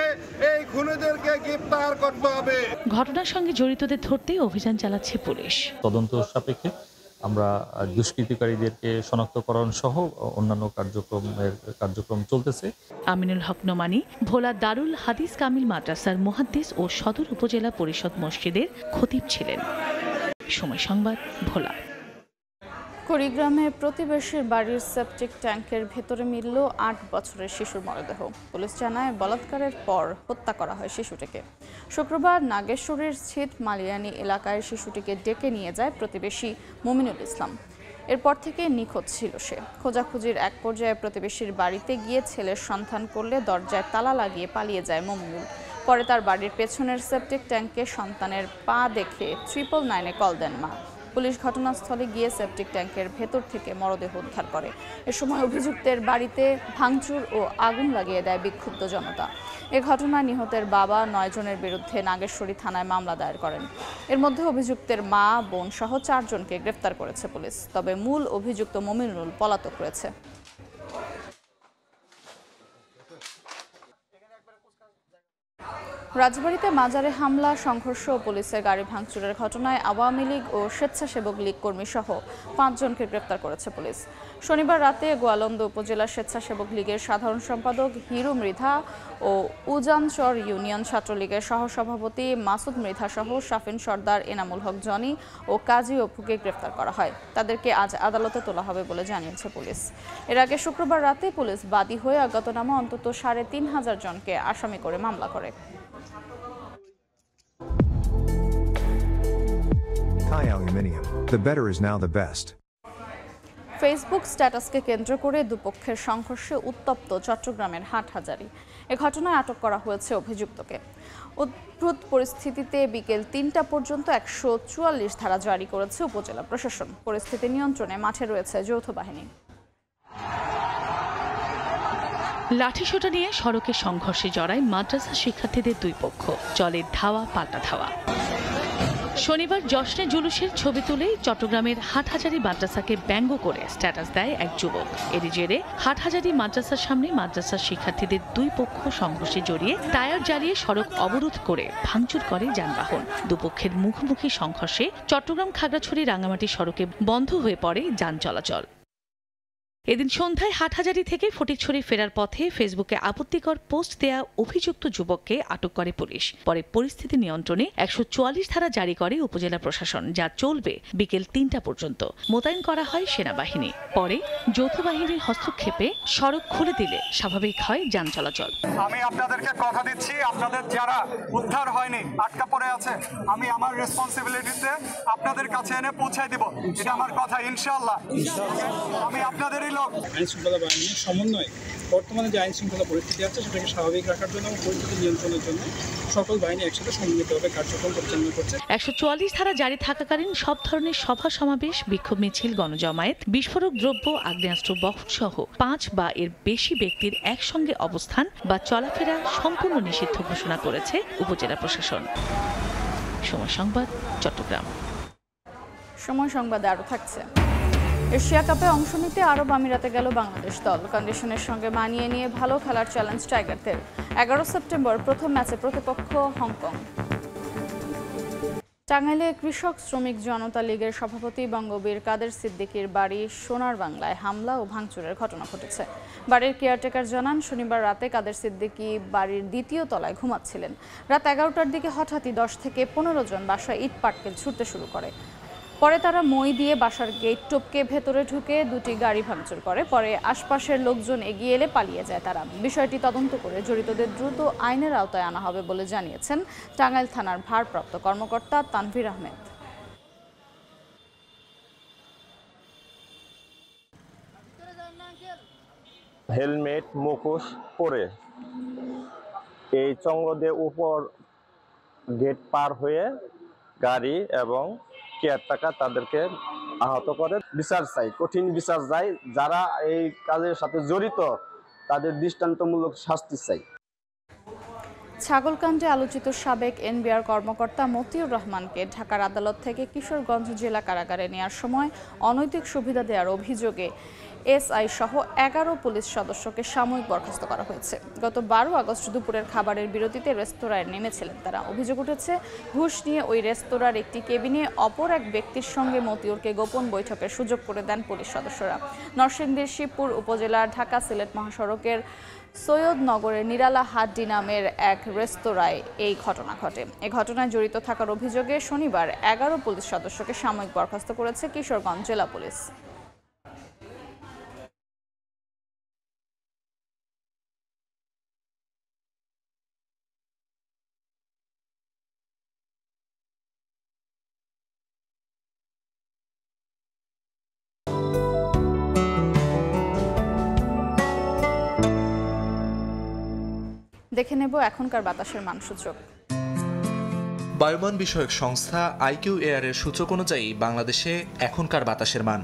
এই খুনিদেরকে গ্রেফতার করতে হবে। ঘটনার সঙ্গে জড়িতদের ধরতে অভিযান চালাচ্ছে পুলিশ। তদন্ত সাপেক্ষে আমরা দুষ্কৃতিকারীদেরকে শনাক্তকরণ সহ অন্যান্য কার্যক্রম চলতেছে। আমিনুল হক নোমানী ভোলা দারুল হাদিস কামিল মাদ্রাসার মুহাদ্দিস ও সদর উপজেলা পরিষদ মসজিদের খতিব ছিলেন। সময় সংবাদ, ভোলা। কুড়িগ্রামে প্রতিবেশীর বাড়ির সেপটিক ট্যাঙ্কের ভেতরে মিলল 8 বছরের শিশুর মরদেহ। পুলিশ জানায় বলাৎকারের পর হত্যা করা হয় শিশুটিকে। শুক্রবার নাগেশ্বরীর ছিট মালিয়ানি এলাকায় শিশুটিকে ডেকে নিয়ে যায় প্রতিবেশী মুমিনুল ইসলাম। এরপর থেকে নিখোঁজ ছিল সে। খোঁজাখুঁজির এক পর্যায়ে প্রতিবেশীর বাড়িতে গিয়ে ছেলের সন্ধান করলে দরজায় তালা লাগিয়ে পালিয়ে যায় মুমিনুল। পরে তার বাড়ির পেছনের সেপটিক ট্যাঙ্কে সন্তানের পা দেখে 999-এ কল দেন মা। পুলিশ ঘটনাস্থলে গিয়ে সেপটিক ট্যাঙ্কের ভেতর থেকে মরদেহ উদ্ধার করে। এ সময় অভিযুক্তের বাড়িতে ভাঙচুর ও আগুন লাগিয়ে দেয় বিক্ষুব্ধ জনতা। এ ঘটনায় নিহতের বাবা 9 জনের বিরুদ্ধে নাগেশ্বরী থানায় মামলা দায়ের করেন। এর মধ্যে অভিযুক্তের মা, বোন সহ 4 জনকে গ্রেফতার করেছে পুলিশ। তবে মূল অভিযুক্ত মুমিনুল পলাতক রয়েছে। রাজবাড়ীতে মাজারে হামলা, সংঘর্ষ ও পুলিশের গাড়ি ভাঙচুরের ঘটনায় আওয়ামী লীগ ও স্বেচ্ছাসেবক লীগ কর্মী সহ 5 জনকে গ্রেফতার করেছে পুলিশ। শনিবার রাতে গোয়ালন্দ উপজেলা স্বেচ্ছাসেবক লীগের সাধারণ সম্পাদক হিরু মৃধা ও উজানচর ইউনিয়ন ছাত্রলীগের সহসভাপতি মাসুদ মৃধা সহ শাফিন সর্দার, এনামুল হক জনি ও কাজী অপুকে গ্রেফতার করা হয়। তাদেরকে আজ আদালতে তোলা হবে বলে জানিয়েছে পুলিশ। এর আগে শুক্রবার রাতে পুলিশ বাদী হয়ে অজ্ঞাতনামা অন্তত 3500 জনকে আসামি করে মামলা করে। Thai Aluminium. The better is now the best. Facebook স্ট্যাটাসকে কেন্দ্র করে দুপক্ষের সংঘর্ষে উত্তপ্ত চট্টগ্রামের হাটহাজারী। এ ঘটনায় আটক করা হয়েছে অভিযুক্তকে। উদ্ভূত পরিস্থিতিতে বিকেল 3টা পর্যন্ত 144 ধারা জারি করেছে উপজেলা প্রশাসন। পরিস্থিতি নিয়ন্ত্রণে মাঠে রয়েছে যৌথ বাহিনী। লাঠিসোঁটা নিয়ে সড়কে সংঘর্ষে জড়ায় মাদ্রাসা শিক্ষার্থীদের দুই পক্ষ। চলে ধাওয়া পাল্টা ধাওয়া। শনিবার জশ্নে জুলুসের ছবি তুলে চট্টগ্রামের হাটহাজারী মাদ্রাসাকে ব্যঙ্গ করে স্ট্যাটাস দেয় এক যুবক। এরই জেরে হাটহাজারী মাদ্রাসার সামনে মাদ্রাসার শিক্ষার্থীদের দুই পক্ষ সংঘর্ষে জড়িয়ে টায়ার জ্বালিয়ে সড়ক অবরোধ করে ভাঙচুর করে যানবাহন। দুপক্ষের মুখোমুখি সংঘর্ষে চট্টগ্রাম খাগড়াছড়ি রাঙ্গামাটি সড়কে বন্ধ হয়ে পড়ে যান চলাচল। এদিন সন্ধ্যায় হাটহাজারী থেকে ফটিকছড়ি ফেরার পথে ফেসবুকে আপত্তিকর পোস্ট দেয়া অভিযুক্ত যুবককে আটক করে পুলিশ। পরে পরিস্থিতি নিয়ন্ত্রণে ১৪৪ ধারা জারি করে উপজেলা প্রশাসন, যা চলবে বিকেল ৩টা পর্যন্ত। মোতায়েন করা হয় সেনাবাহিনী। পরে যৌথ বাহিনীর হস্তক্ষেপে সড়ক খুলে দিলে স্বাভাবিক হয় যান চলাচল। আমি আপনাদেরকে কথা দিচ্ছি, আপনাদের যারা উদ্ধার হয়নি, আটকা পড়ে আছে, আমি আমার রেসপন্সিবিলিটিতে আপনাদের কাছে এনে পৌঁছায় দিব। এটা আমার কথা, ইনশাআল্লাহ। আমি আপনাদের আইন শৃঙ্খলা বাহিনীর সমন্বয় বর্তমানে যে আইন শৃঙ্খলা পরিস্থিতি আছে সেটাকে স্বাভাবিক রাখার জন্য এবং পরিস্থিতি নিয়ন্ত্রণের জন্য সকল বাহিনী একসাথে সমন্বিতভাবে কার্যক্রম পরিচালনা করছে। ১৪৪ ধারা জারি থাকাকালীন সব ধরনের সভা সমাবেশ, বিক্ষোভ মিছিল, গণজমায়েত, বিস্ফোরক দ্রব্য, আগ্নেয়াস্ত্র বহন সহ ৫ বা এর বেশি ব্যক্তির একসঙ্গে অবস্থান বা চলাফেরা সম্পূর্ণ নিষিদ্ধ ঘোষণা করেছে উপজেলা প্রশাসন। সময় সংবাদ, চট্টগ্রাম। সময় সংবাদে আরও থাকছে। এশিয়া কাপে অংশ নিতে আরব আমিরাতে গেল বাংলাদেশ দল। কন্ডিশনের সঙ্গে মানিয়ে নিয়ে ভালো খেলার চ্যালেঞ্জ টাইগারদের। ১১ সেপ্টেম্বর প্রথম ম্যাচে প্রতিপক্ষ হংকং। টাঙ্গাইলে কৃষক শ্রমিক জনতা লীগের সভাপতি বঙ্গবীর কাদের সিদ্দিকীর বাড়ি সোনার বাংলায় হামলা ও ভাঙচুরের ঘটনা ঘটেছে। বাড়ির কেয়ারটেকার জানান, শনিবার রাতে কাদের সিদ্দিকী বাড়ির দ্বিতীয় তলায় ঘুমাচ্ছিলেন। রাত ১১টার দিকে হঠাৎই 10 থেকে 15 জন বাসায় ইট পাটকেল ছুটতে শুরু করে। পরে তারা মই দিয়ে বাসার গেট টপকে ভেতরে ঢুকে দুটি গাড়ি ভাঙচুর করে। পরে আশপাশের লোকজন এগিয়ে এলে পালিয়ে যায় তারা। বিষয়টি তদন্ত করে জড়িতদের দ্রুত আইনের আওতায় আনা হবে বলে জানিয়েছেন টাঙ্গাইল থানার ভারপ্রাপ্ত কর্মকর্তা তানভীর আহমেদ। হেলমেট, মুখোশ পরে এই চঙ্গদে উপর গেট পার হয়ে গাড়ি এবং কেয়ারটেকার তাদেরকে আহত করে। বিচার চাই, কঠিন বিচার চাই। যারা এই কাজের সাথে জড়িত তাদের দৃষ্টান্তমূলক শাস্তি চাই। ছাগলকাণ্ডে আলোচিত সাবেক এনবিআর কর্মকর্তা মতিউর রহমানকে ঢাকার আদালত থেকে কিশোরগঞ্জ জেলা কারাগারে নেওয়ার সময় অনৈতিক সুবিধা দেওয়ার অভিযোগে এসআই সহ 11 পুলিশ সদস্যকে সাময়িক বরখাস্ত করা হয়েছে। গত 12 আগস্ট দুপুরের খাবারের বিরতিতে রেস্তোরাঁয় নেমেছিলেন তারা। অভিযোগ উঠেছে, ঘুষ নিয়ে ওই রেস্তোরাঁর একটি কেবিনে অপর এক ব্যক্তির সঙ্গে মতিউরকে গোপন বৈঠকের সুযোগ করে দেন পুলিশ সদস্যরা। নরসিংদীর শিবপুর উপজেলার ঢাকা সিলেট মহাসড়কের সৈয়দনগরের নিরালা হাড্ডি নামের এক রেস্তোরাঁয় এই ঘটনা ঘটে। এ ঘটনায় জড়িত থাকার অভিযোগে শনিবার 11 পুলিশ সদস্যকে সাময়িক বরখাস্ত করেছে কিশোরগঞ্জ জেলা পুলিশ। দেখে নেব এখনকার বাতাসের মানসূচক। বায়ুমান বিষয়ক সংস্থা আইকিউ এয়ারের সূচক অনুযায়ী বাংলাদেশে এখনকার বাতাসের মান: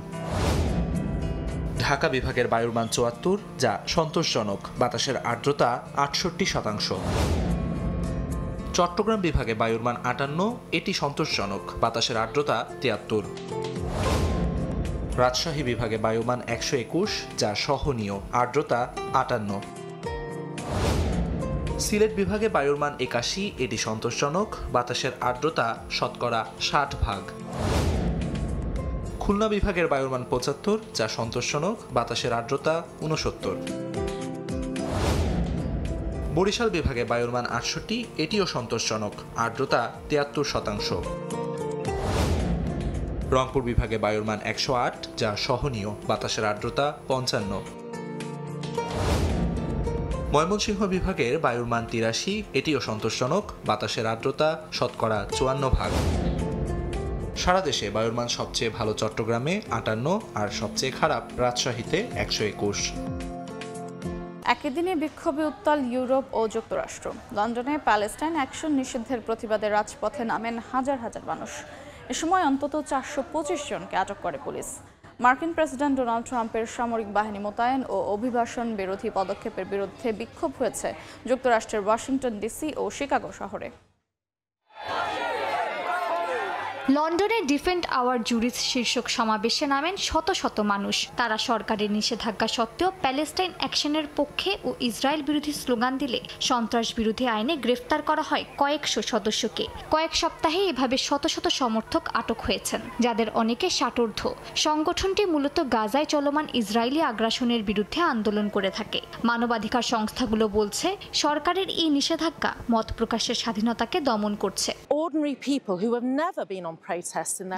ঢাকা বিভাগের বায়ুর মান ৭৪, যা সন্তোষজনক, বাতাসের আর্দ্রতা ৬৮%। চট্টগ্রাম বিভাগে বায়ুর মান ৫৮, এটি সন্তোষজনক, বাতাসের আর্দ্রতা ৭৩। রাজশাহী বিভাগে বায়ুমান ১২১, যা সহনীয়, আর্দ্রতা ৫৮। সিলেট বিভাগে বায়ুর মান ৮১, এটি সন্তোষজনক, বাতাসের আর্দ্রতা 60%। খুলনা বিভাগের বায়ুর মান ৭৫, যা সন্তোষজনক, বাতাসের আর্দ্রতা ৬৯। বরিশাল বিভাগে বায়ুর মান ৬৮, এটিও সন্তোষজনক, আর্দ্রতা ৭৩%। রংপুর বিভাগে বায়ুর মান ১০৮, যা সহনীয়, বাতাসের আর্দ্রতা ৫৫। ময়মনসিংহ বিভাগের বায়ুর মান ৮৩, এটিও সন্তোষজনক, বাতাসের আর্দ্রতা ৫৪%। সারা দেশে বায়ুর মান সবচেয়ে ভালো চট্টগ্রামে ৫৮ আর সবচেয়ে খারাপ রাজশাহীতে ১২১। একই দিনে বিক্ষোভে উত্তাল ইউরোপ ও যুক্তরাষ্ট্র। লন্ডনে প্যালেস্টাইন অ্যাকশন নিষিদ্ধের প্রতিবাদে রাজপথে নামেন হাজার হাজার মানুষ। এ সময় অন্তত ৪২৫ জনকে আটক করে পুলিশ। মার্কিন প্রেসিডেন্ট ডোনাল্ড ট্রাম্পের সামরিক বাহিনী মোতায়েন ও অভিবাসন বিরোধী পদক্ষেপের বিরুদ্ধে বিক্ষোভ হয়েছে যুক্তরাষ্ট্রের ওয়াশিংটন ডিসি ও শিকাগো শহরে। লন্ডনে ডিফেন্ড আওয়ার জুরিস শীর্ষক সমাবেশে নামেন শত শত মানুষ। তারা সরকারের নিষেধাজ্ঞা সত্ত্বেও প্যালেস্টাইন অ্যাকশনের পক্ষে ও ইসরায়েল বিরোধী স্লোগান দিলে সন্ত্রাস বিরোধী আইনে গ্রেফতার করা হয় কয়েকশো সদস্যকে। কয়েক সপ্তাহে এভাবে শত শত সমর্থক আটক হয়েছেন, যাদের অনেকে ষাটোর্ধ্ব। সংগঠনটি মূলত গাজায় চলমান ইসরায়েলি আগ্রাসনের বিরুদ্ধে আন্দোলন করে থাকে। মানবাধিকার সংস্থাগুলো বলছে সরকারের এই নিষেধাজ্ঞা মত প্রকাশের স্বাধীনতাকে দমন করছে।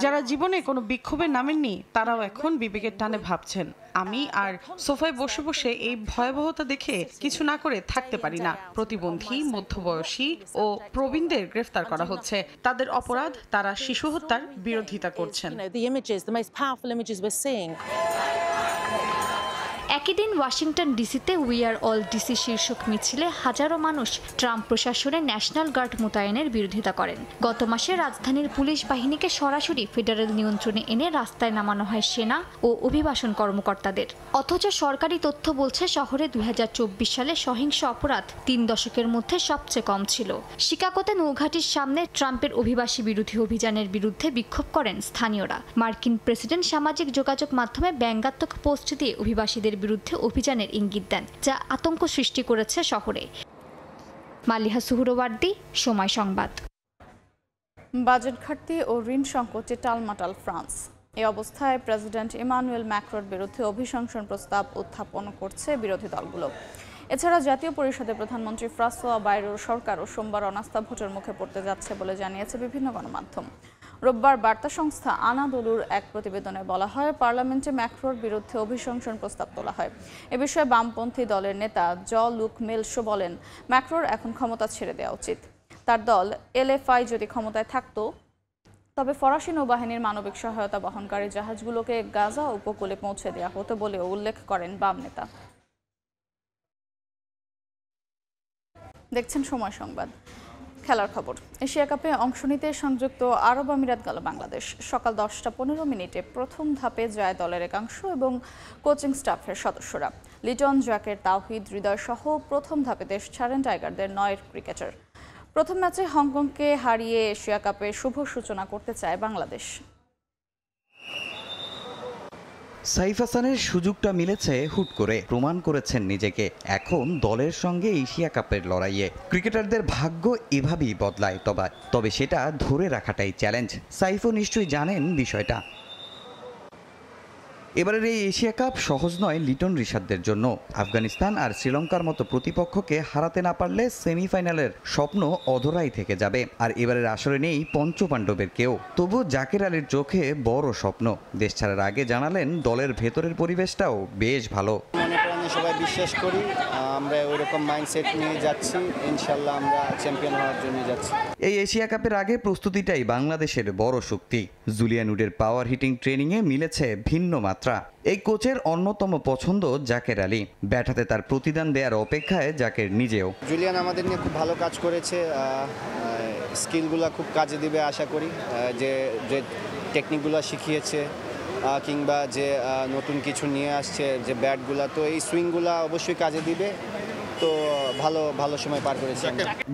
যারা জীবনে কোনো বিক্ষোভে নামেননি তারাও এখন বিবেকের টানে ভাবছেন, আমি আর সোফায় বসে বসে এই ভয়াবহতা দেখে কিছু না করে থাকতে পারি না। প্রতিবন্ধী, মধ্যবয়সী ও প্রবীণদের গ্রেফতার করা হচ্ছে। তাদের অপরাধ, তারা শিশু হত্যার বিরোধিতা করছেন। একই দিন ওয়াশিংটন ডিসিতে উই আর অল ডিসি শীর্ষক মিছিলে হাজারো মানুষ ট্রাম্প প্রশাসনের ন্যাশনাল গার্ড মোতায়েনের বিরোধিতা করেন। গত মাসে রাজধানীর পুলিশ বাহিনীকে সরাসরি ফেডারেল নিয়ন্ত্রণে এনে রাস্তায় নামানো হয় সেনা ও অভিবাসন কর্মকর্তাদের। অথচ সরকারি তথ্য বলছে শহরে 2024 সালে সহিংস অপরাধ 3 দশকের মধ্যে সবচেয়ে কম ছিল। শিকাগোতে নৌঘাটির সামনে ট্রাম্পের অভিবাসী বিরোধী অভিযানের বিরুদ্ধে বিক্ষোভ করেন স্থানীয়রা। মার্কিন প্রেসিডেন্ট সামাজিক যোগাযোগ মাধ্যমে ব্যঙ্গাত্মক পোস্ট দিয়ে অভিবাসীদের বিরুদ্ধে অভিযানের ইঙ্গিত দেন, যা আতঙ্ক সৃষ্টি করেছে শহরে। মালিহা সুহুরওয়ার্দী, সময় সংবাদ। বাজেট ঘাটতি ও ঋণ সংকটে টালমাটাল ফ্রান্স। এই অবস্থায় প্রেসিডেন্ট ইমানুয়েল ম্যাক্রোর বিরুদ্ধে অভিশংসন প্রস্তাব উত্থাপন করছে বিরোধী দলগুলো। এছাড়া জাতীয় পরিষদে প্রধানমন্ত্রী ফ্রাঁসোয়া বাইরোর সরকারও সোমবার অনাস্থা ভোটের মুখে পড়তে যাচ্ছে বলে জানিয়েছে বিভিন্ন গণমাধ্যম। রোববার বার্তা সংস্থা আনাদোলুর এক প্রতিবেদনে বলা হয়, পার্লামেন্টে ম্যাক্রোর বিরুদ্ধে অভিশংসন প্রস্তাব তোলা হয়। এ বিষয়ে বামপন্থী দলের নেতা লুক মেলশো বলেন, ম্যাক্রোর এখন ক্ষমতা ছেড়ে দেওয়া উচিত। তার দল এলএফআই যদি ক্ষমতায় থাকতো তবে ফরাসি নৌবাহিনীর মানবিক সহায়তা বহনকারী জাহাজগুলোকে গাজা উপকূলে পৌঁছে দেওয়া হতো বলেও উল্লেখ করেন বাম নেতা। দেখছেন সময় সংবাদ। খেলার খবর। এশিয়া কাপে অংশ নিতে সংযুক্ত আরব আমিরাত গেল বাংলাদেশ। সকাল 10:15 প্রথম ধাপে যায় দলের একাংশ এবং কোচিং স্টাফের সদস্যরা। লিটন, জাকের, তাওহিদ, হৃদয় সহ প্রথম ধাপে দেশ ছাড়েন টাইগারদের 9 ক্রিকেটার। প্রথম ম্যাচে হংকংকে হারিয়ে এশিয়া কাপে শুভ সূচনা করতে চায় বাংলাদেশ। সাইফ হাসানের সুযোগটা মিলেছে হুট করে, প্রমাণ করেছেন নিজেকে। এখন দলের সঙ্গে এশিয়া কাপের লড়াইয়ে ক্রিকেটারদের ভাগ্য এভাবেই বদলায়, তবে সেটা ধরে রাখাটাই চ্যালেঞ্জ। সাইফও নিশ্চয়ই জানেন বিষয়টা। এবারের এই এশিয়া কাপ সহজ নয় লিটন রিশাদদের জন্য। আফগানিস্তান আর শ্রীলঙ্কার মতো প্রতিপক্ষকে হারাতে না পারলে সেমিফাইনালের স্বপ্ন অধরাই থেকে যাবে। আর এবারের আসরে নেই পঞ্চপাণ্ডবের কেউ। তবু জাকের আলীর চোখে বড় স্বপ্ন। দেশ ছাড়ার আগে জানালেন, দলের ভেতরের পরিবেশটাও বেশ ভালো। সবাই বিশ্বাস করি আমরা ওইরকম মাইন্ডসেট নিয়ে যাচ্ছি, ইনশাল্লাহ আমরা চ্যাম্পিয়ন হওয়ার জন্য যাচ্ছি। এই এশিয়া কাপের আগে প্রস্তুতিটাই বাংলাদেশের বড় শক্তি। জুলিয়ান উডের পাওয়ার হিটিং ট্রেনিংয়ে মিলেছে ভিন্ন মাত্রা। এই কোচের অন্যতম পছন্দ জাকের আলী। ব্যাট হাতে তার প্রতিদান দেওয়ার অপেক্ষায় জাকের নিজেও। জুলিয়ান আমাদের নিয়ে খুব ভালো কাজ করেছে, স্কিলগুলো খুব কাজে দিবে আশা করি। যে টেকনিকগুলো শিখিয়েছে কিংবা যে নতুন কিছু নিয়ে আসছে, যে ব্যাটগুলা, তো এই সুইংগুলা অবশ্যই কাজে দিবে। তো ভালো সময় পার করেছে।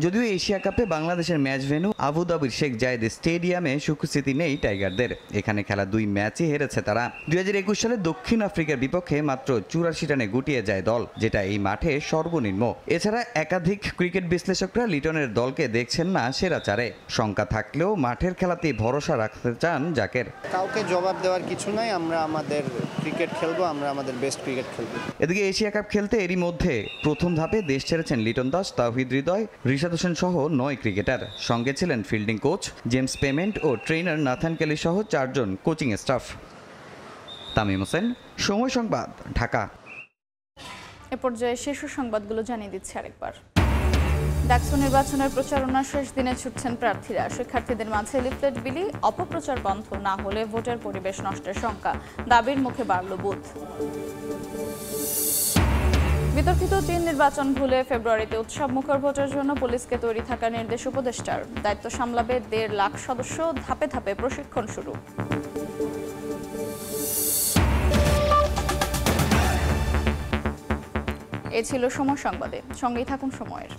যদিও এশিয়া কাপে বাংলাদেশের ম্যাচ ভেন্যু আবুধাবির শেখ জায়েদ স্টেডিয়ামে সুখস্মৃতি নেই টাইগারদের। এখানে খেলা 2 ম্যাচই হেরেছে তারা। 2021 সালে দক্ষিণ আফ্রিকার বিপক্ষে মাত্র 84 রানে গুটিয়ে যায় দল, যেটা এই মাঠে সর্বনিম্ন। এছাড়া একাধিক ক্রিকেট বিশ্লেষকরা লিটনের দলকে দেখছেন না সেরা চারে। শঙ্কা থাকলেও মাঠের খেলাতেই ভরসা রাখতে চান জাকের। কাউকে জবাব দেওয়ার কিছু নাই, আমরা আমাদের ক্রিকেট খেলবো, আমরা আমাদের বেস্ট ক্রিকেট খেলবো। এদিকে এশিয়া কাপ খেলতে এরই মধ্যে প্রথম ধাপে দেশ ছেড়েছেন লিটন দাস, তাওহিদ হৃদয়, রিশাদ হোসেন সহ 9 ক্রিকেটার। সঙ্গে ছিলেন ফিল্ডিং কোচ জেমস পেমেন্ট ও ট্রেনার নাথান কেলি সহ 4 জন কোচিং স্টাফ। তামিম হোসেন, সময় সংবাদ, ঢাকা। এ পর্যায়ে শীর্ষ সংবাদগুলো জানিয়ে দিচ্ছি আরেকবার। ডাকসু নির্বাচনের প্রচারণা শেষ দিনে ছুটছেন প্রার্থীরা। শিক্ষার্থীদের মাঝে লিফলেট বিলি, অপপ্রচার বন্ধ না হলে ভোটের পরিবেশ নষ্টের শঙ্কা। দাবির মুখে বাড়ল বুথ। বিতর্কিত 3 নির্বাচন ভুলে ফেব্রুয়ারিতে উৎসবমুখর ভোটের জন্য পুলিশকে তৈরি থাকার নির্দেশ উপদেষ্টার। দায়িত্ব সামলাবে 1.5 লাখ সদস্য, ধাপে ধাপে প্রশিক্ষণ শুরু। এ ছিল সময় সংবাদে, সঙ্গেই থাকুন সময়ের।